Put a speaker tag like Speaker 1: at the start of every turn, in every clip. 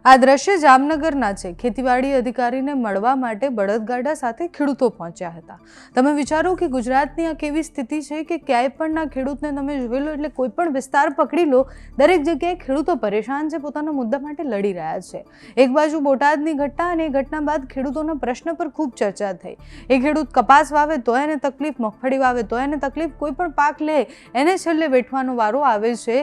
Speaker 1: આ દ્રશ્ય જામનગરના છે। ખેતીવાડી અધિકારીને મળવા માટે બળદગાડા સાથે ખેડૂતો પહોંચ્યા હતા। તમે વિચારો કે ગુજરાતની આ કેવી સ્થિતિ છે કે ક્યાંય પણ ના ખેડૂતને તમે જોઈ લો એટલે કોઈ પણ વિસ્તાર પકડી લો, દરેક જગ્યાએ ખેડૂતો પરેશાન છે, પોતાના મુદ્દા માટે લડી રહ્યા છે। એક બાજુ બોટાદની ઘટના અને એ ઘટના બાદ ખેડૂતોના પ્રશ્ન પર ખૂબ ચર્ચા થઈ। એ ખેડૂત કપાસ વાવે તો એને તકલીફ, મગફળી વાવે તો એને તકલીફ, કોઈ પણ પાક લે એને છેલ્લે વેઠવાનો વારો આવે છે।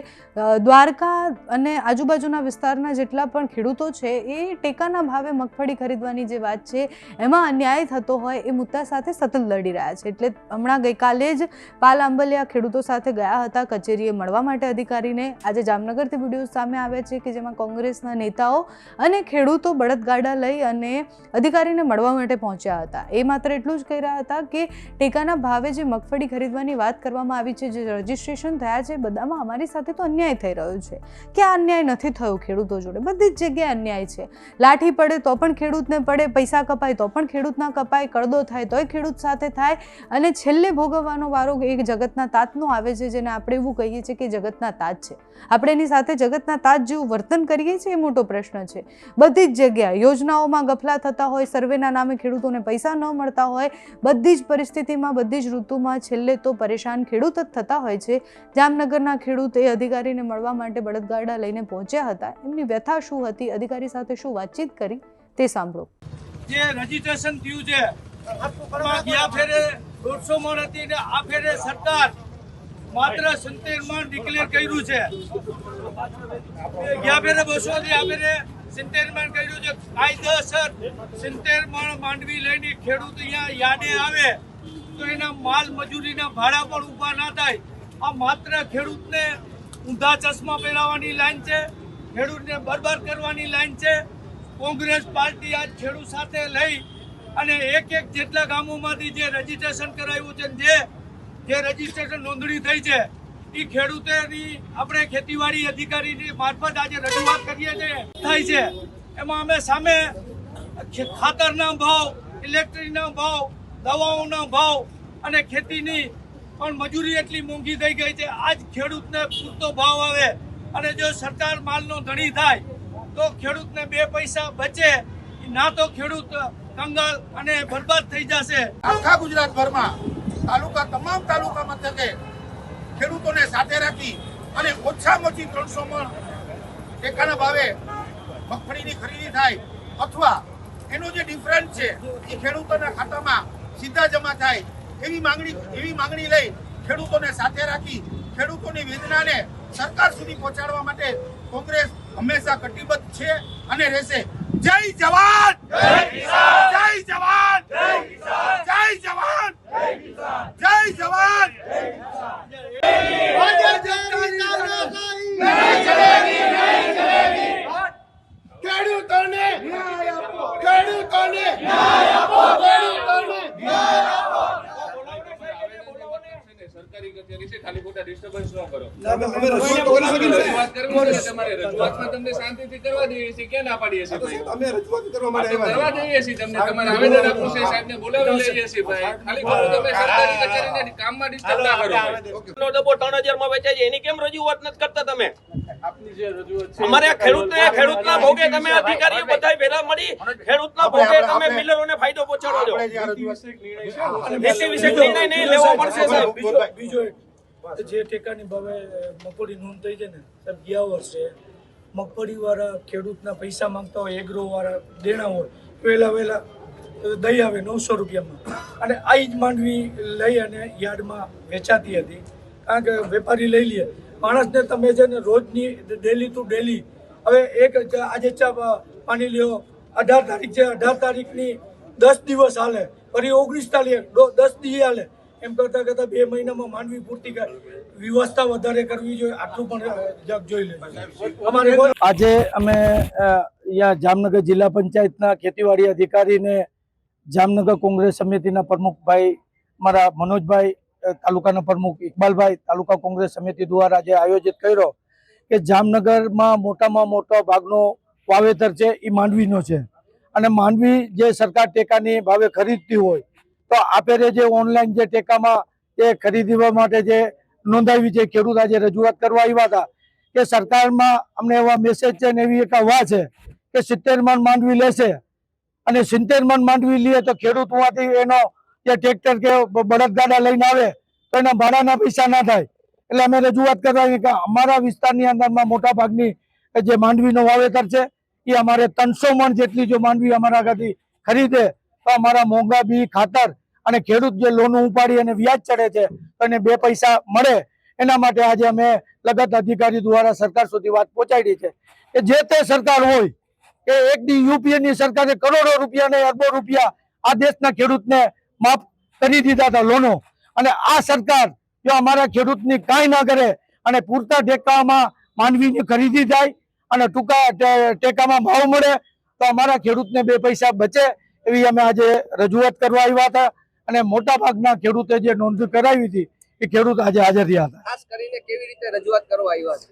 Speaker 1: દ્વારકા અને આજુબાજુના વિસ્તારના જેટલા પણ ખેડૂતો છે એ ટેકાના ભાવે મગફળી ખરીદવાની જે વાત છે એમાં અન્યાય થતો હોય એ મુદ્દા સાથે સતત લડી રહ્યા છે। એટલે હમણાં ગઈકાલે જ પાલ આંબલિયા ખેડૂતો સાથે ગયા હતા કચેરીએ મળવા માટે અધિકારીને। આજે જામનગરથી વિડીયો સામે આવ્યા છે કે જેમાં કોંગ્રેસના નેતાઓ અને ખેડૂતો બળદગાડા લઈ અને અધિકારીને મળવા માટે પહોંચ્યા હતા। એ માત્ર એટલું જ કહી રહ્યા હતા કે ટેકાના ભાવે જે મગફળી ખરીદવાની વાત કરવામાં આવી છે, જે રજીસ્ટ્રેશન થયા છે, બધામાં અમારી સાથે તો અન્યાય થઈ રહ્યો છે। કે આ અન્યાય નથી થયો ખેડૂતો જોડે, બધી જ જગ્યાએ અન્યાય છે। લાઠી પડે તો પણ ખેડૂતને પડે, પૈસા કપાય તો પણ ખેડૂતના કપાય, કડદો થાય તોય ખેડૂત સાથે થાય અને છેલ્લે ભોગવવાનો વારો એક જગતના તાતનો આવે છે, જેને આપણે એવું કહીએ છીએ કે જગતના તાત છે। આપણે એની સાથે જગતના તાત જેવું વર્તન કરીએ છીએ એ મોટો પ્રશ્ન છે। બધી જ જગ્યાએ યોજનાઓમાં ગફલા થતા હોય, સર્વેના નામે ખેડૂતોને પૈસા ન મળતા હોય, બધી જ પરિસ્થિતિમાં, બધી જ ઋતુમાં છેલ્લે તો પરેશાન ખેડૂત જ થતા હોય છે। જામનગરના ખેડૂત એ અધિકારીને મળવા માટે બળદગાડા લઈને પહોંચ્યા હતા। એમની વ્યથા શું હતી, અધિકારી સાથે શું વાતચીત કરી તે સાંભળો।
Speaker 2: જે રજીસ્ટ્રેશન થયું છે ગયા ફેરે 150 મણ હતી ને આ ફેરે સરકાર માત્ર 70 મણ ડિક્લેર કર્યું છે। ગયા ફેરે 200 થી આ ફેરે 70 મણ કર્યું છે। કાયદેસર 70 મણ માંડવી લઈને ખેડૂત અહીંયા યાર્ડે આવે તો એના માલ મજૂરીના ભાડા પણ ઊભા ના થાય। આ માત્ર ખેડૂતને ઊંધા ચશ્મા પહેરાવવાની લાઈન છે, ખેડૂતને બરબાદ કરવાની લાઈન છે। કોંગ્રેસ પાર્ટી આજ ખેડૂત સાથે લઈ અને એક જેટલા ગામોમાંથી જે રજીસ્ટ્રેશન કરાવ્યું છે, જે રજીસ્ટ્રેશન નોંધણી થઈ છે એ ખેડૂતોની આપણે ખેતીવાડી અધિકારીની મારફત આજે રજૂઆત કરીએ છીએ થાય છે। એમાં અમે સામે ખાતરના ભાવ, ઇલેક્ટ્રિકના ભાવ, દવાઓના ભાવ અને ખેતીની પણ મજૂરી એટલી મોંઘી થઈ ગઈ છે। આજ ખેડૂતને પૂરતો ભાવ આવે અને જો સરકાર માલનો ધણી થાય તો ખેડૂતને 2 પૈસા બચે, ના તો ખેડૂત કંગાળ અને બરબાદ થઈ જશે।
Speaker 3: આખા ગુજરાતભરમાં તમામ તાલુકા મથકે ખેડૂતોને સાથે રાખી અને ઓછામાં ઓછી 300 મણ ટેકાના ભાવે મગફળીની ખરીદી થાય અથવા એનો જે ડિફરન્સ છે એ ખેડૂતોના ખાતામાં સીધા જમા થાય એવી માંગણી લઈ ખેડૂતોને સાથે રાખી ખેડૂતોની વેદનાને સરકાર સુધી પહોંચાડવા માટે કોંગ્રેસ હંમેશા કટિબદ્ધ છે અને રહેશે। જય જવાન, જય કિસાન, જય જવાન, જય કિસાન, જય જવાન, જય કિસાન, જય જવાન, જય કિસાન। ખેડૂતોને ન્યાય આપો, ખેડૂતોને ન્યાય આપો, ખેડૂતોને ન્યાય આપો।
Speaker 4: સરકારી કચેરી છે, ખાલી ખોટા ડિસ્ટર્બન્સ ન કરો। રજૂઆતમાં તમને શાંતિથી કરવા દઈએ છીએ, ક્યાં ના પાડીએ છીએ ભાઈ? અમે રજૂઆત કરવા માટે કરવા દઈએ છીએ તમને, તમારે આવેદન આપવું છે, સાહેબને બોલાવી લઈએ છીએ ભાઈ। ખાલી ખોટું તમે સરકારી કચેરીને કામમાં ડિસ્ટર્બ ના કરો ભાઈ।
Speaker 5: નો ડબ્બો 3000 માં વેચાય છે, એની કેમ રજૂઆત નથી કરતા તમે?
Speaker 4: આપની જે રજૂઆત છે
Speaker 5: અમારે ખેડૂતના ભોગે તમે અધિકારીઓ બધા ભેગા મળી ખેડૂતના ભોગે તમે મિલરોને ફાયદો પહોંચાડો છો। નીતિ વિશે નિર્ણય નહીં લેવો પડશે સાહેબ।
Speaker 6: બીજો જે ટેકાની ભાવે મગફળી નોંધ થઈ છે ને સાહેબ, ગયા વર્ષે મગફળી વાળા ખેડૂતના પૈસા માંગતા હોય, એગ્રો વાળા દેણા હોય, વહેલા દઈ આવે 900 રૂપિયામાં અને આ જ માંડવી લઈ અને યાર્ડમાં વેચાતી હતી। કારણ કે વેપારી લઈ લે માણસને, તમે છે ને રોજની ડેલી ટુ ડેલી હવે આજે માની લ્યો 18 તારીખ છે, 18 તારીખની 10 દિવસ હાલે, ફરી 19 તારીખે 10 દિવસ હાલે, એમ કરતા 2 મહિનામાં માંડવી પૂરતી વ્યવસ્થા વધારે કરવી જોઈએ, આટલું પણ જોઈ લે। આજે અમે અહીંયા જામનગર જિલ્લા પંચાયતના ખેતીવાડી અધિકારીને જામનગર કોંગ્રેસ સમિતિના પ્રમુખભાઈ મારા મનોજભાઈ, તાલુકાના પ્રમુખ ઇકબાલભાઈ, તાલુકા કોંગ્રેસ સમિતિ દ્વારા જે આયોજિત કર્યો કે જામનગરમાં મોટામાં મોટો ભાગનો વાવેતર છે એ માંડવીનો છે અને માંડવી જે સરકાર ટેકાની ભાવે ખરીદતી હોય તો આપેરે જે ઓનલાઈન જે ટેકામાં એ ખરીદવા માટે જે નોંધાવી છે, ખેડૂત આજે રજૂઆત કરવા આવ્યા હતા કે સરકારમાં અમને એવા મેસેજ છે ને એવી એક હવા છે
Speaker 7: કે 70 મણ માંડવી લેશે અને 70 મણ માંડવી લે તો ખેડૂતમાંથી એનો જે ટ્રેક્ટર કે બળદગાડા લઈને આવે તો એના ભાડાના પૈસા ના થાય. એટલે અમે રજૂઆત કરવાની કે અમારા વિસ્તારની અંદરમાં મોટા ભાગની જે માંડવીનો વાવેતર છે એ અમારે 300 મણ જેટલી જો માંડવી અમારા આગળથી ખરીદે તો અમારા મોંઘા બી ખાતર અને ખેડૂત જે લોન ઉપાડી અને વ્યાજ ચડે છે તો એને 2 પૈસા મળે. એના માટે આજે અમે લગત અધિકારી દ્વારા સરકાર સુધી વાત પહોંચાડી છે કે જે તે સરકાર હોય કે એક દી યુપીએની સરકારે કરોડો રૂપિયા ને અરબો રૂપિયા આ દેશના ખેડૂતને માફ કરી દીધા હતા લોનો, અને આ સરકાર જો અમારા ખેડૂતની કાંઈ ના કરે અને પૂરતા ટેકામાં માંડવીની ખરીદી થાય અને ટૂંકા ટેકામાં ભાવ મળે તો અમારા ખેડૂતને 2 પૈસા બચે એવી અમે આજે રજૂઆત કરવા આવ્યા હતા. અને મોટા ભાગના ખેડૂતે જે નોંધ કરાવી હતી એ ખેડૂત આજે હાજર રહ્યા હતા.
Speaker 8: ખાસ કરીને કેવી રીતે રજૂઆત કરવા આવ્યા છે?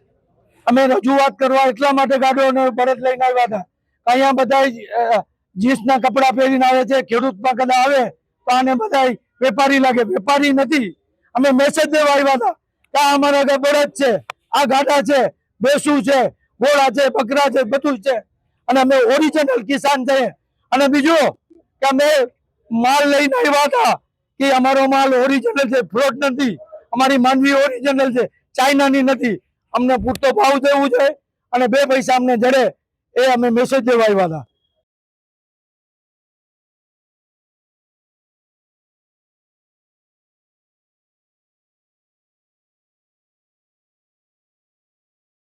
Speaker 7: અમે રજૂઆત કરવા એટલા માટે ગાડો અને બળદ લઈને આવ્યા હતા. અહીંયા બધા જીન્સના કપડા પહેરીને આવે છે, ખેડૂતમાં કદાચ આવે તો આને બધા વેપારી લાગે, વેપારી નથી. અમે મેસેજ દેવા આવ્યા હતા કે આ અમારા આગળ બળદ છે, આ ગાડા છે, ભેંસું છે, ઘોડા છે, બકરા છે, બધું છે અને અમે ઓરિજિનલ કિસાન છે. અને બીજું કે અમે માલ લઈને આવ્યા હતા કે અમારો માલ ઓરિજિનલ છે, ફ્રોડ નથી. અમારી માંડવી ઓરિજિનલ છે, ચાઇનાની નથી. અમને પૂરતો ભાવ દેવું છે અને 2 પૈસા અમને જડે એ અમે મેસેજ દેવા આવ્યા હતા.